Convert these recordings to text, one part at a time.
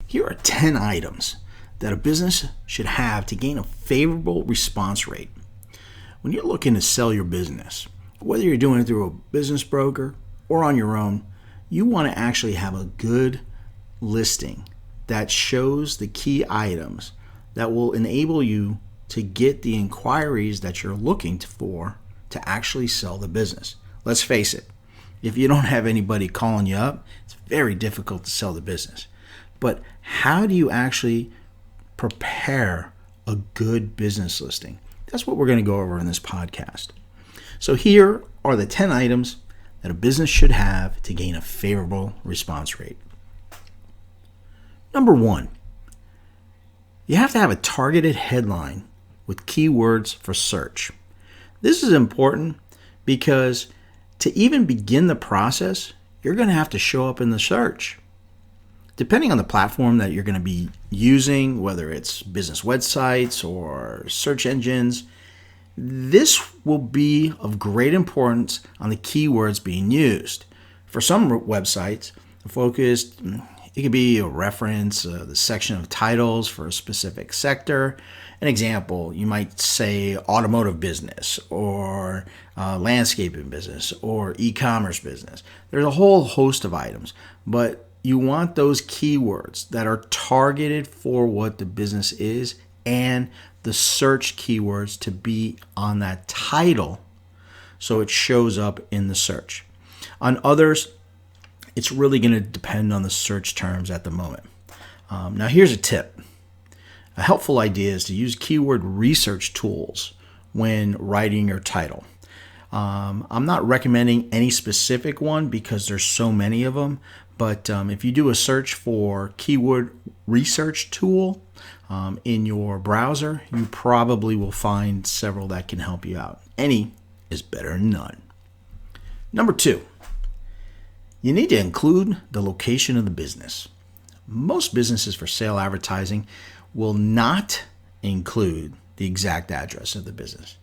Here are 10 items that a business should have to gain a favorable response rate. When you're looking to sell your business, whether you're doing it through a business broker or on your own, you want to actually have a good listing that shows the key items that will enable you to get the inquiries that you're looking for to actually sell the business. Let's face it, if you don't have anybody calling you up, it's very difficult to sell the business. But how do you actually prepare a good business listing? That's what we're going to go over in this podcast. So here are the 10 items that a business should have to gain a favorable response rate. Number 1, you have to have a targeted headline with keywords for search. This is important because to even begin the process, you're going to have to show up in the search. Depending on the platform that you're going to be using, whether it's business websites or search engines, this will be of great importance on the keywords being used. For some websites, it could be a reference, the section of titles for a specific sector. An example, you might say automotive business or landscaping business or e-commerce business. There's a whole host of items, but you want those keywords that are targeted for what the business is and the search keywords to be on that title so it shows up in the search. On others, it's really going to depend on the search terms at the moment. Now here's a tip. A helpful idea is to use keyword research tools when writing your title. I'm not recommending any specific one because there's so many of them, but if you do a search for keyword research tool in your browser, you probably will find several that can help you out. Any is better than none. Number 2, you need to include the location of the business. Most businesses for sale advertising will not include the exact address of the business.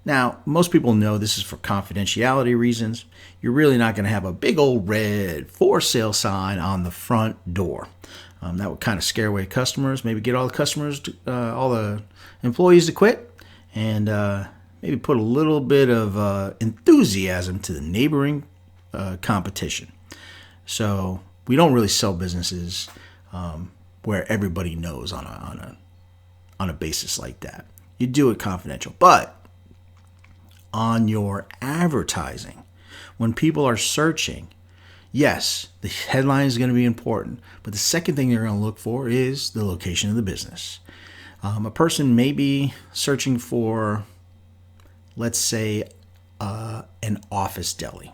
Now, most people know this is for confidentiality reasons. You're really not going to have a big old red for sale sign on the front door. That would kind of scare away customers, maybe get all the employees to quit, and maybe put a little bit of enthusiasm to the neighboring competition. So we don't really sell businesses where everybody knows on a basis like that. You do it confidential, but on your advertising, when people are searching, yes, the headline is going to be important, but the second thing they're going to look for is the location of the business. A person may be searching for, let's say, an office deli.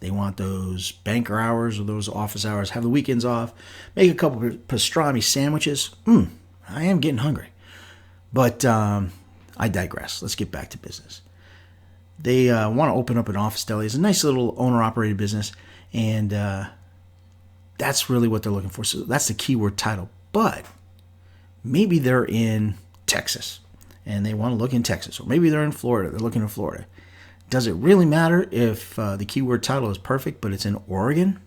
They want those banker hours or those office hours, have the weekends off, make a couple of pastrami sandwiches. I am getting hungry. But I digress. Let's get back to business. They want to open up an office deli. It's a nice little owner-operated business, and that's really what they're looking for. So that's the keyword title. But maybe they're in Texas, and they want to look in Texas. Or maybe they're in Florida. They're looking in Florida. Does it really matter if the keyword title is perfect, but it's in Oregon?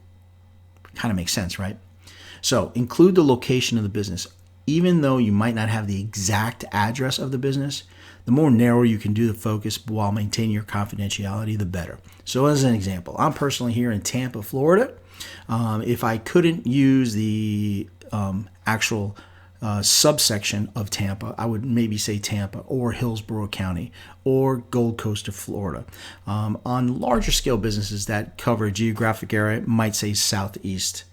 Kind of makes sense, right? So include the location of the business. Even though you might not have the exact address of the business, the more narrow you can do the focus while maintaining your confidentiality, the better. So as an example, I'm personally here in Tampa, Florida. If I couldn't use the actual subsection of Tampa, I would maybe say Tampa or Hillsborough County or Gold Coast of Florida. On larger scale businesses that cover a geographic area, might say Southeast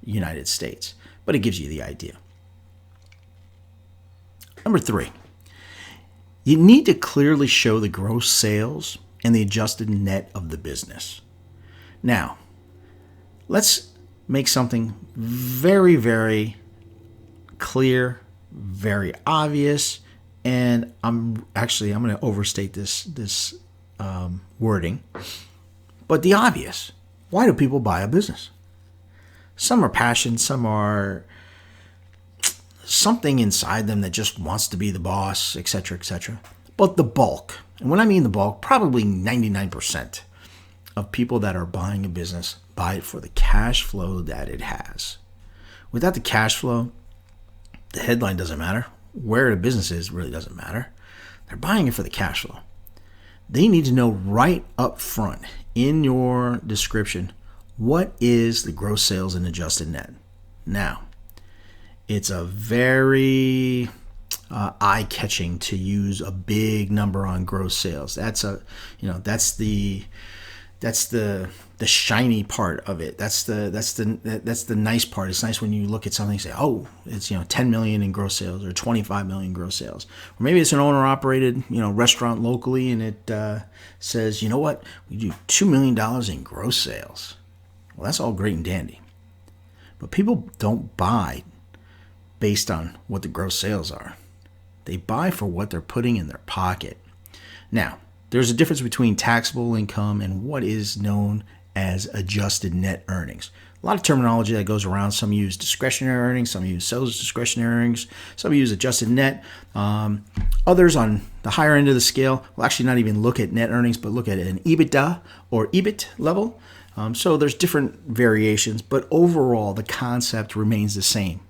United States, but it gives you the idea. Number 3, you need to clearly show the gross sales and the adjusted net of the business. Now, let's make something very, very clear, very obvious, and I'm going to overstate this wording, but the obvious. Why do people buy a business? Some are passion, some are something inside them that just wants to be the boss, etc., etc. But the bulk, and when I mean the bulk, probably 99% of people that are buying a business buy it for the cash flow that it has. Without the cash flow, the headline doesn't matter. Where the business is really doesn't matter. They're buying it for the cash flow. They need to know right up front in your description, what is the gross sales and adjusted net? Now, it's a very eye-catching to use a big number on gross sales. That's the shiny part of it. That's the nice part. It's nice when you look at something and say, oh, it's 10 million in gross sales or 25 million gross sales. Or maybe it's an owner-operated restaurant locally, and it says, you know what, we do $2 million in gross sales. Well, that's all great and dandy, but people don't buy based on what the gross sales are. They buy for what they're putting in their pocket. Now, there's a difference between taxable income and what is known as adjusted net earnings. A lot of terminology that goes around. Some use discretionary earnings, some use sales discretionary earnings, some use adjusted net. Others on the higher end of the scale will actually not even look at net earnings, but look at an EBITDA or EBIT level. So there's different variations, but overall the concept remains the same.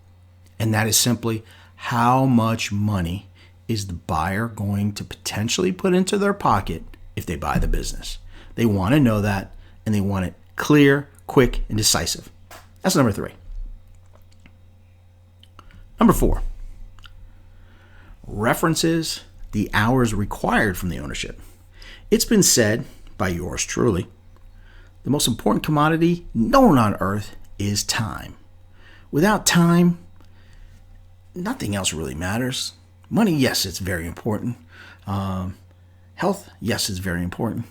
And that is simply how much money is the buyer going to potentially put into their pocket if they buy the business. They want to know that, and they want it clear, quick, and decisive. That's number 3. Number 4, references the hours required from the ownership. It's been said by yours truly, the most important commodity known on earth is time. Without time, nothing else really matters. Money, yes, it's very important. Health, yes, it's very important.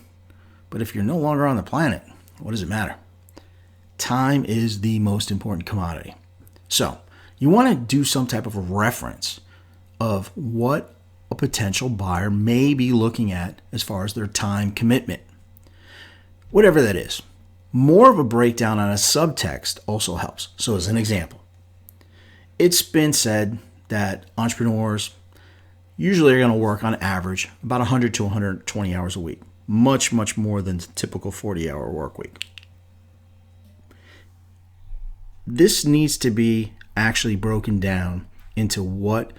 But if you're no longer on the planet, what does it matter? Time is the most important commodity. So you want to do some type of a reference of what a potential buyer may be looking at as far as their time commitment. Whatever that is. More of a breakdown on a subtext also helps. So as an example, it's been said that entrepreneurs usually are going to work on average about 100 to 120 hours a week. Much, much more than the typical 40-hour work week. This needs to be actually broken down into what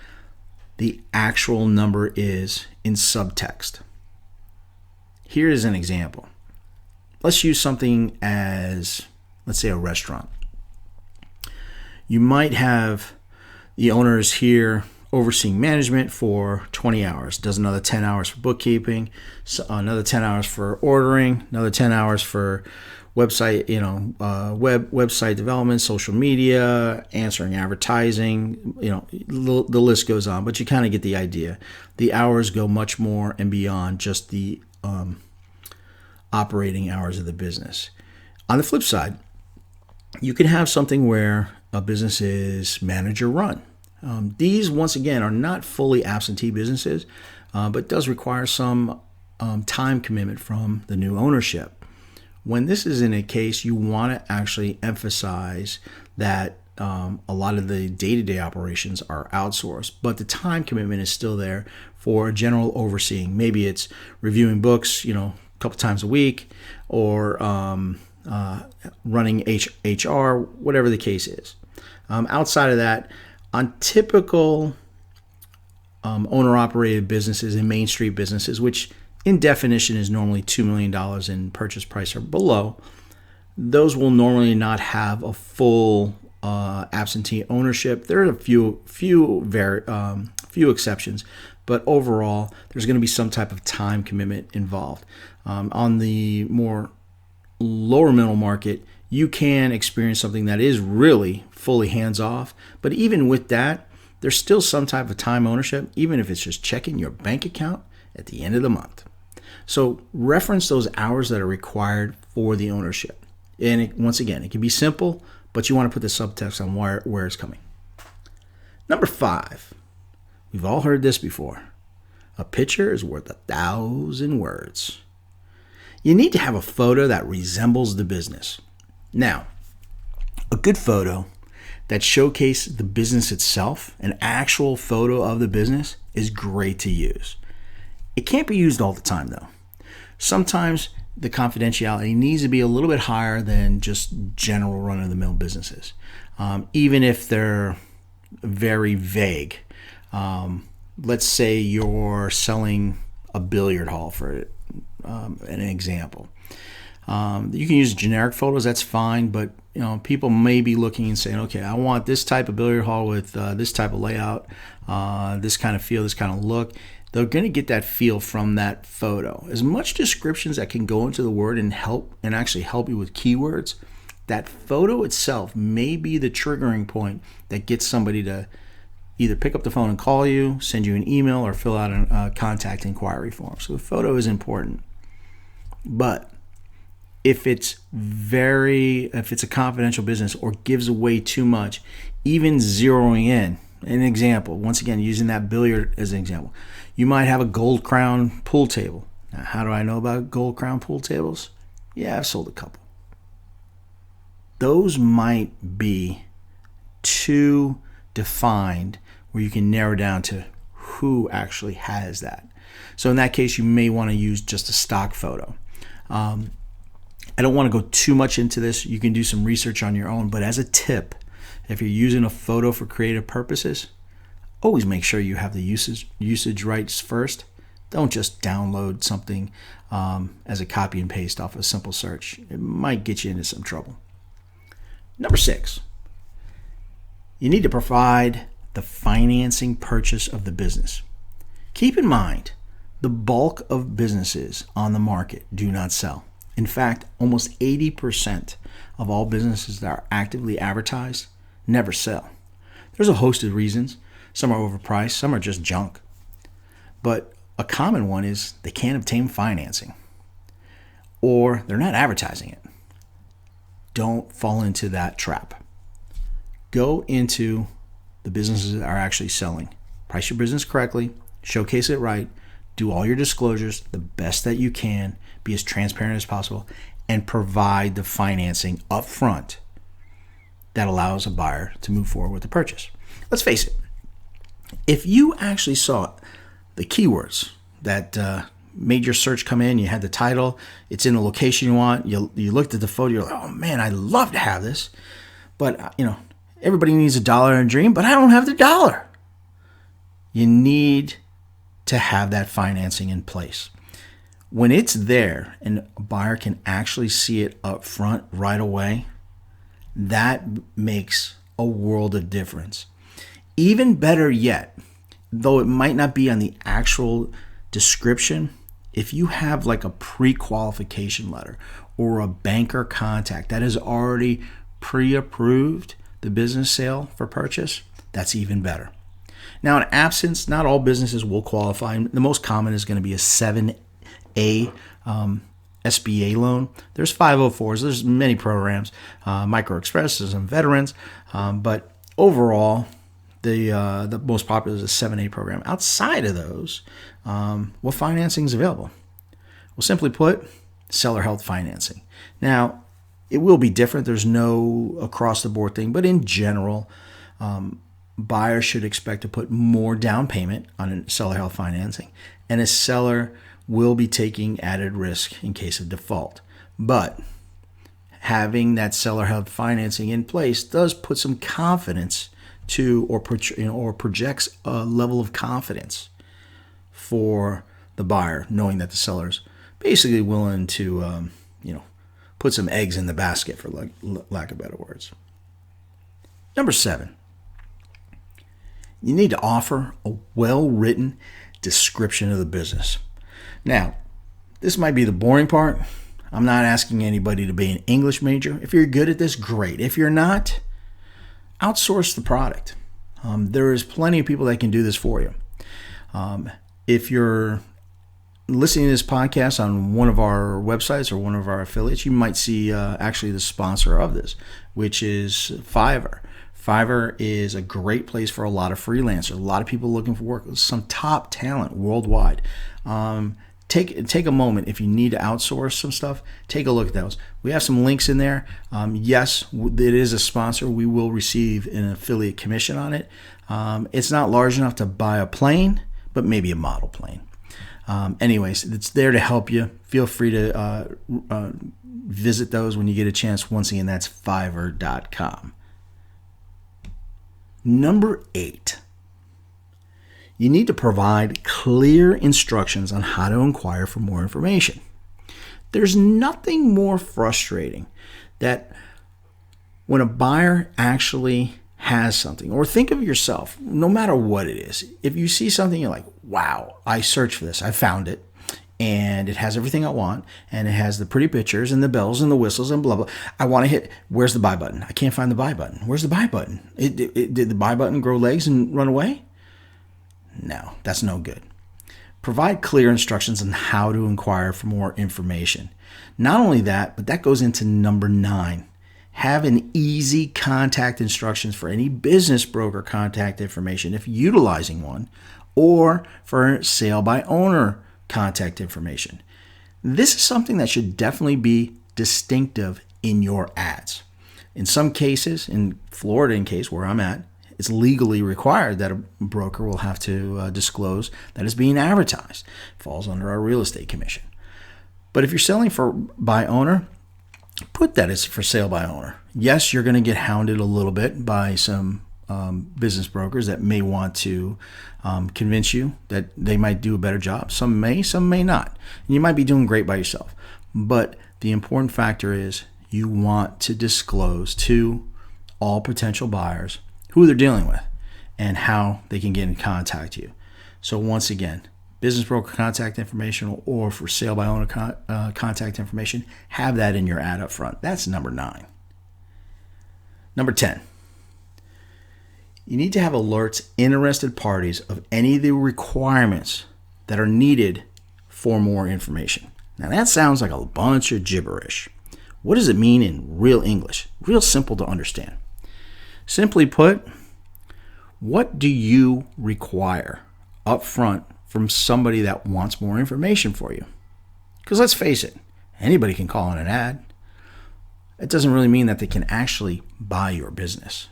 the actual number is in subtext. Here is an example. Let's use something as, let's say, a restaurant. You might have the owners here overseeing management for 20 hours, does another 10 hours for bookkeeping, another 10 hours for ordering, another 10 hours for website, website development, social media, answering advertising, the list goes on, but you kind of get the idea. The hours go much more and beyond just the operating hours of the business. On the flip side, you can have something where a business is manager run. These, once again, are not fully absentee businesses, but does require some time commitment from the new ownership. When this is in a case, you want to actually emphasize that a lot of the day-to-day operations are outsourced, but the time commitment is still there for general overseeing. Maybe it's reviewing books, a couple times a week, or running HR, whatever the case is. Outside of that, on typical owner-operated businesses and Main Street businesses, which in definition is normally $2 million in purchase price or below, those will normally not have a full absentee ownership. There are a few exceptions, but overall, there's going to be some type of time commitment involved. On the more lower middle market, you can experience something that is really fully hands-off, but even with that, there's still some type of time ownership, even if it's just checking your bank account at the end of the month. So reference those hours that are required for the ownership. And once again, it can be simple, but you want to put the subtext on where it's coming. Number 5, we've all heard this before. A picture is worth 1,000 words. You need to have a photo that resembles the business. Now, a good photo that showcases the business itself, an actual photo of the business, is great to use. It can't be used all the time, though. Sometimes the confidentiality needs to be a little bit higher than just general run-of-the-mill businesses. even if they're very vague. Let's say you're selling a billiard hall for an example. You can use generic photos, that's fine, but people may be looking and saying, okay, I want this type of billiard hall with this type of layout, this kind of feel, this kind of look. They're going to get that feel from that photo. As much descriptions that can go into the word and actually help you with keywords, that photo itself may be the triggering point that gets somebody to either pick up the phone and call you, send you an email, or fill out a contact inquiry form. So the photo is important. But if it's a confidential business or gives away too much, even zeroing in, an example, once again, using that billiard as an example, you might have a gold crown pool table. Now, how do I know about gold crown pool tables? Yeah, I've sold a couple. Those might be too defined where you can narrow down to who actually has that. So in that case, you may want to use just a stock photo. I don't want to go too much into this. You can do some research on your own, but as a tip, if you're using a photo for creative purposes, always make sure you have the usage rights first. Don't just download something as a copy and paste off a simple search. It might get you into some trouble. Number 6, you need to provide the financing purchase of the business. Keep in mind, the bulk of businesses on the market do not sell. In fact, almost 80% of all businesses that are actively advertised never sell. There's a host of reasons. Some are overpriced, some are just junk. But a common one is they can't obtain financing, or they're not advertising it. Don't fall into that trap. Go into the businesses that are actually selling. Price your business correctly, showcase it right, do all your disclosures the best that you can, be as transparent as possible, and provide the financing up front that allows a buyer to move forward with the purchase. Let's face it, if you actually saw the keywords that made your search come in, you had the title, it's in the location you want, you looked at the photo, you're like, oh man, I'd love to have this, but everybody needs $1 and a dream, but I don't have the dollar. You need to have that financing in place. When it's there and a buyer can actually see it up front right away, that makes a world of difference. Even better yet, though it might not be on the actual description, if you have like a pre-qualification letter or a banker contact that has already pre-approved the business sale for purchase, that's even better. Now, in absence, not all businesses will qualify. The most common is going to be a 7A SBA loan. There's 504s. There's many programs. Micro Express, there's some veterans. But overall, the most popular is a 7A program. Outside of those, what financing is available? Well, simply put, seller held financing. Now, it will be different. There's no across-the-board thing. But in general, buyers should expect to put more down payment on a seller held financing, and a seller will be taking added risk in case of default. But having that seller held financing in place does put some confidence to, or projects a level of confidence for the buyer, knowing that the seller's basically willing to put some eggs in the basket, for lack of better words. Number 7, you need to offer a well-written description of the business. Now, this might be the boring part. I'm not asking anybody to be an English major. If you're good at this, great. If you're not, outsource the product. There is plenty of people that can do this for you. If you're listening to this podcast on one of our websites or one of our affiliates, you might see actually the sponsor of this, which is Fiverr. Fiverr is a great place for a lot of freelancers, a lot of people looking for work, some top talent worldwide. Take a moment. If you need to outsource some stuff, take a look at those. We have some links in there. Yes, it is a sponsor. We will receive an affiliate commission on it. It's not large enough to buy a plane, but maybe a model plane. Anyways, it's there to help you. Feel free to visit those when you get a chance. Once again, that's Fiverr.com. Number 8, you need to provide clear instructions on how to inquire for more information. There's nothing more frustrating that when a buyer actually has something, or think of yourself, no matter what it is, if you see something, you're like, wow, I searched for this, I found it, and it has everything I want, and it has the pretty pictures and the bells and the whistles and blah, blah. I want to hit, where's the buy button? I can't find the buy button. Where's the buy button? Did the buy button grow legs and run away? No, that's no good. Provide clear instructions on how to inquire for more information. Not only that, but that goes into number 9. Have an easy contact instructions for any business broker contact information if utilizing one, or for sale by owner contact information. This is something that should definitely be distinctive in your ads. In some cases, in Florida, in case where I'm at, it's legally required that a broker will have to disclose that it's being advertised. It falls under our real estate commission. But if you're selling for by owner, put that as for sale by owner. Yes, you're going to get hounded a little bit by some business brokers that may want to convince you that they might do a better job. Some may not. And you might be doing great by yourself. But the important factor is you want to disclose to all potential buyers who they're dealing with and how they can get in contact with you. So once again, business broker contact information or for sale by owner contact information, have that in your ad up front. That's number 9. Number 10. You need to have alerts interested parties of any of the requirements that are needed for more information. Now that sounds like a bunch of gibberish. What does it mean in real English? Real simple to understand. Simply put, what do you require up front from somebody that wants more information for you? Because let's face it, anybody can call in an ad. It doesn't really mean that they can actually buy your business.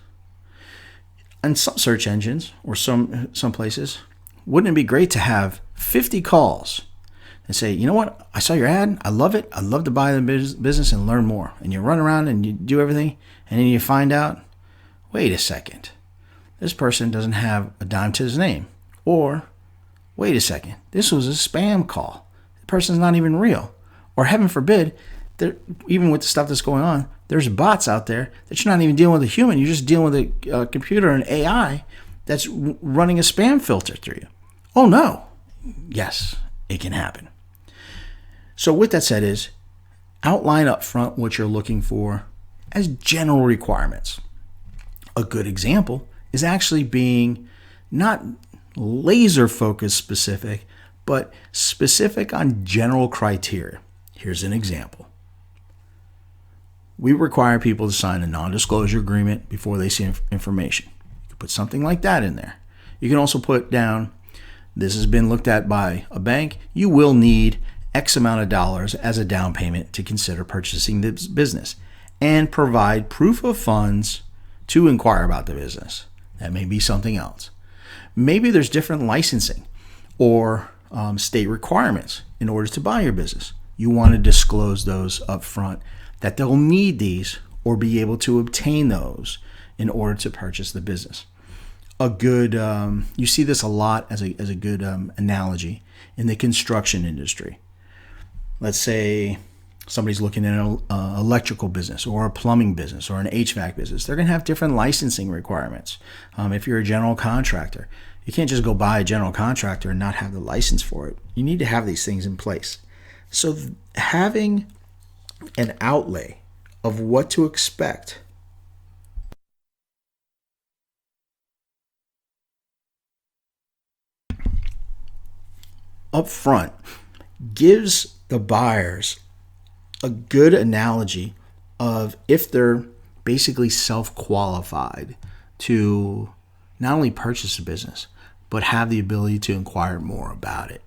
And some search engines or some places, wouldn't it be great to have 50 calls and say, you know what, I saw your ad, I love it, I'd love to buy the business and learn more. And you run around and you do everything, and then you find out, wait a second, this person doesn't have a dime to his name. Or, wait a second, this was a spam call. The person's not even real. Or heaven forbid, even with the stuff that's going on, there's bots out there that you're not even dealing with a human. You're just dealing with a computer and AI that's running a spam filter through you. Oh no. Yes, it can happen. So with that said is, outline up front what you're looking for as general requirements. A good example is actually being not laser focus specific, but specific on general criteria. Here's an example. We require people to sign a non-disclosure agreement before they see information. You can put something like that in there. You can also put down, this has been looked at by a bank. You will need X amount of dollars as a down payment to consider purchasing this business, and provide proof of funds to inquire about the business. That may be something else. Maybe there's different licensing or state requirements in order to buy your business. You want to disclose those up front, that they'll need these or be able to obtain those in order to purchase the business. A good, you see this a lot as a good analogy in the construction industry. Let's say somebody's looking at an electrical business or a plumbing business or an HVAC business. They're going to have different licensing requirements. If you're a general contractor, you can't just go buy a general contractor and not have the license for it. You need to have these things in place. So having an outlay of what to expect up front gives the buyers a good analogy of if they're basically self-qualified to not only purchase a business, but have the ability to inquire more about it.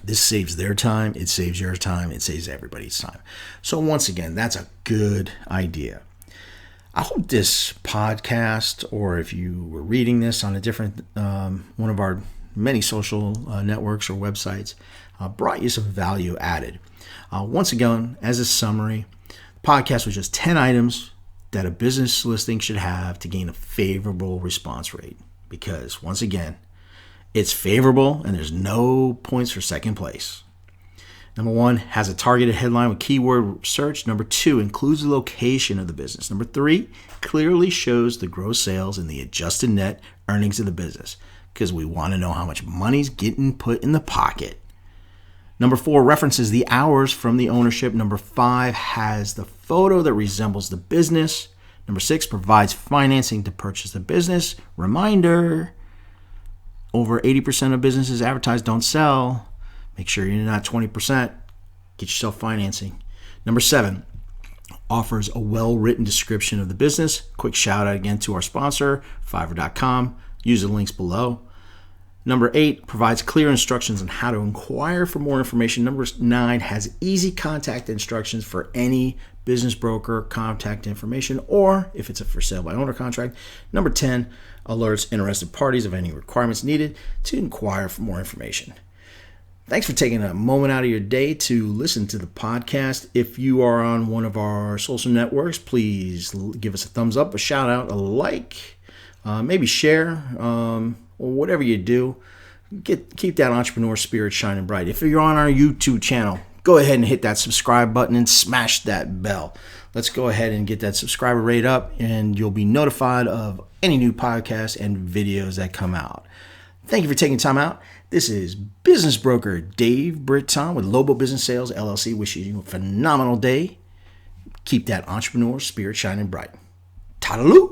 This saves their time, it saves your time, it saves everybody's time. So once again, that's a good idea. I hope this podcast, or if you were reading this on a different one of our many social networks or websites, brought you some value added. Once again, as a summary, the podcast was just 10 items that a business listing should have to gain a favorable response rate. Because once again, it's favorable and there's no points for second place. Number 1, has a targeted headline with keyword search. Number 2, includes the location of the business. Number 3, clearly shows the gross sales and the adjusted net earnings of the business, because we want to know how much money's getting put in the pocket. Number 4, references the hours from the ownership. Number 5, has the photo that resembles the business. Number 6, provides financing to purchase the business. Reminder, over 80% of businesses advertise don't sell. Make sure you're not 20%. Get yourself financing. Number 7, offers a well-written description of the business. Quick shout out again to our sponsor, Fiverr.com. Use the links below. Number 8, provides clear instructions on how to inquire for more information. Number 9, has easy contact instructions for any business broker contact information, or if it's a for sale by owner contract. Number 10, alerts interested parties of any requirements needed to inquire for more information. Thanks for taking a moment out of your day to listen to the podcast. If you are on one of our social networks, please give us a thumbs up, a shout out, a like, maybe share, or whatever you do. Keep that entrepreneur spirit shining bright. If you're on our YouTube channel, go ahead and hit that subscribe button and smash that bell. Let's go ahead and get that subscriber rate up, and you'll be notified of any new podcasts and videos that come out. Thank you for taking time out. This is business broker Dave Britton with Lobo Business Sales LLC. Wishing you a phenomenal day. Keep that entrepreneur spirit shining bright. Toodaloo!